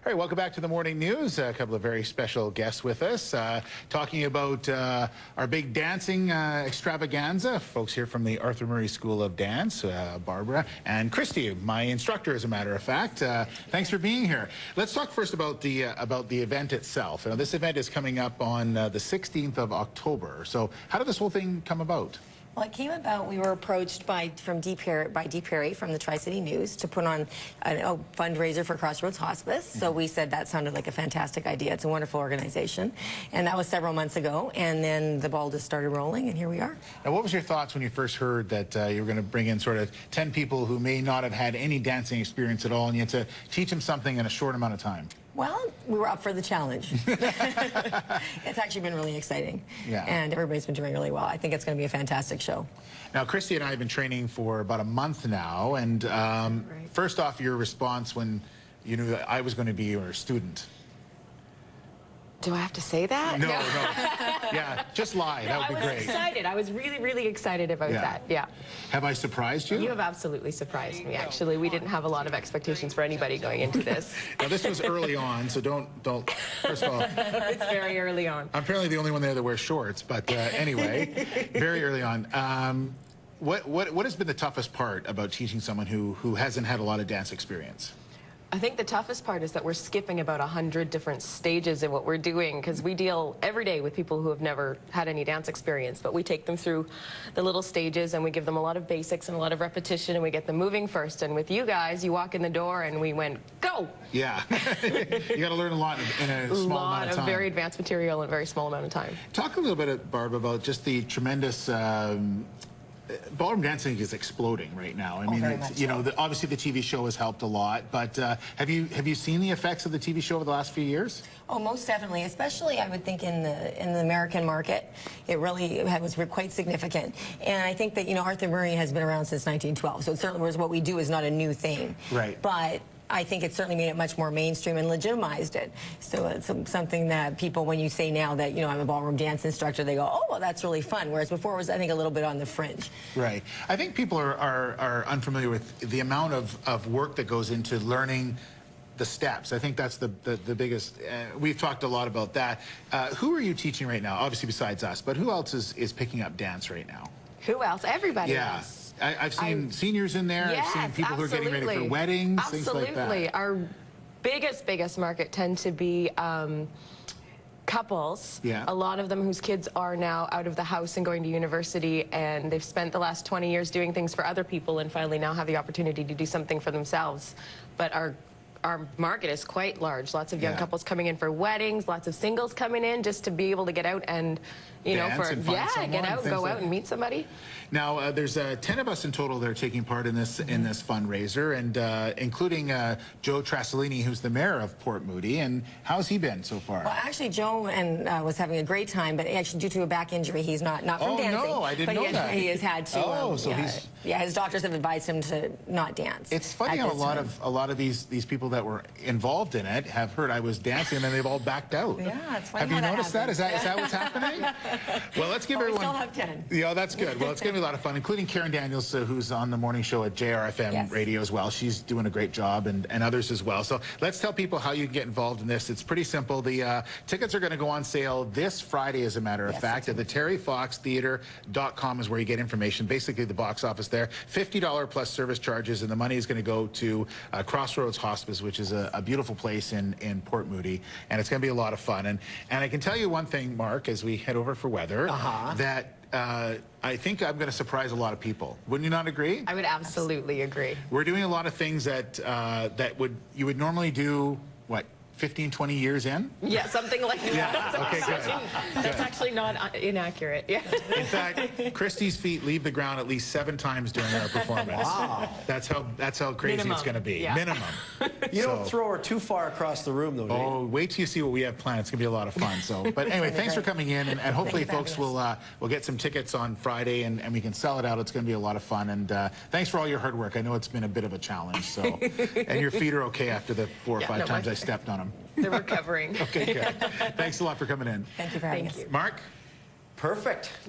All right, welcome back to the morning news. A couple of very special guests with us, talking about our big dancing extravaganza. Folks here from the Arthur Murray School of Dance, Barbara and Christy, my instructor, as a matter of fact. Thanks for being here. Let's talk first about the event itself. This event is coming up on the 16th of October. So, how did this whole thing come about? Well, it came about, we were approached by Dee Perry from the Tri-City News to put on a fundraiser for Crossroads Hospice. So we said that sounded like a fantastic idea. It's a wonderful organization. And that was several months ago. And then the ball just started rolling, and here we are. Now, what was your thoughts when you first heard that you were going to bring in sort of 10 people who may not have had any dancing experience at all, and you had to teach them something in a short amount of time? Well, we were up for the challenge. It's actually been really exciting. Yeah. And everybody's been doing really well. I think it's going to be a fantastic show. Now, Christy and I have been training for about a month now. And Right. First off, your response when you knew that I was going to be your student. Do I have to say that? No. Yeah, just lie. That would be great. I was excited. I was really, really excited about that. Yeah. Have I surprised you? You have absolutely surprised me, actually. We didn't have a lot of expectations for anybody going into this. Now, this was early on, so don't, first of all. It's very early on. I'm apparently the only one there that wears shorts, but anyway, very early on. What has been the toughest part about teaching someone who hasn't had a lot of dance experience? I think the toughest part is that we're skipping about 100 different stages in what we're doing, because we deal every day with people who have never had any dance experience, but we take them through the little stages and we give them a lot of basics and a lot of repetition, and we get them moving first. And with you guys, you walk in the door and we went, go! Yeah. You got to learn a lot in a small amount of time. A lot of very advanced material in a very small amount of time. Talk a little bit, Barb, about just the tremendous ballroom dancing is exploding right now. I mean, it's, you know, obviously the TV show has helped a lot, but have you seen the effects of the TV show over the last few years? Oh, most definitely. Especially, I would think in the American market, it really was quite significant. And I think that, you know, Arthur Murray has been around since 1912, so it certainly was what we do is not a new thing. Right. But I think it certainly made it much more mainstream and legitimized it. So it's something that people, when you say now that, you know, I'm a ballroom dance instructor, they go, oh, well, that's really fun. Whereas before it was, I think, a little bit on the fringe. Right. I think people are unfamiliar with the amount of work that goes into learning the steps. I think that's the biggest. We've talked a lot about that. Who are you teaching right now? Obviously besides us, but who else is picking up dance right now? Who else? Everybody else. I've seen seniors in there. Yes, I've seen people who are getting ready for weddings, things like that. Absolutely. Our biggest market tend to be couples. Yeah. A lot of them whose kids are now out of the house and going to university, and they've spent the last 20 years doing things for other people and finally now have the opportunity to do something for themselves. But our market is quite large. Lots of young couples coming in for weddings, lots of singles coming in just to be able to get out and, you know, get out, go out and meet somebody. Now, there's 10 of us in total that are taking part in this fundraiser, and including Joe Trasolini, who's the mayor of Port Moody. And how's he been so far? Well, actually, Joe was having a great time, but actually, due to a back injury, he's not from dancing. Oh, no, I didn't know that. He has had to. Oh, so he's... Yeah, his doctors have advised him to not dance. It's funny how a lot of these people that were involved in it have heard I was dancing, and then they've all backed out. Yeah, it's funny. Have you noticed that? Is that what's happening? Well, let's give everyone. We still have 10. Yeah, that's good. Well, it's going to be a lot of fun, including Karen Daniels, who's on the morning show at JRFM Radio as well. She's doing a great job, and others as well. So let's tell people how you can get involved in this. It's pretty simple. The tickets are going to go on sale this Friday, as a matter of fact, at the terryfoxtheater.com is where you get information. Basically, the box office there. $50 plus service charges, and the money is going to go to Crossroads Hospice, which is a beautiful place in Port Moody, and it's going to be a lot of fun. And I can tell you one thing, Mark, as we head over for weather, that I think I'm going to surprise a lot of people. Wouldn't you not agree? I would absolutely agree. We're doing a lot of things that you would normally do, what, 15, 20 years in? Yeah, something like that. Yeah. Okay, good. That's actually not inaccurate. Yeah. In fact, Christy's feet leave the ground at least 7 times during our performance. Wow. That's how crazy it's going to be. Yeah. Minimum. You don't throw her too far across the room, though, do you? Oh, wait till you see what we have planned. It's going to be a lot of fun. So, but anyway, thanks for coming in, and hopefully folks will get some tickets on Friday, and we can sell it out. It's going to be a lot of fun, and thanks for all your hard work. I know it's been a bit of a challenge, so, and your feet are okay after the 4 or 5 times I stepped on them. They're recovering. Okay, good. Thanks a lot for coming in. Thank you for having us. Mark? Perfect.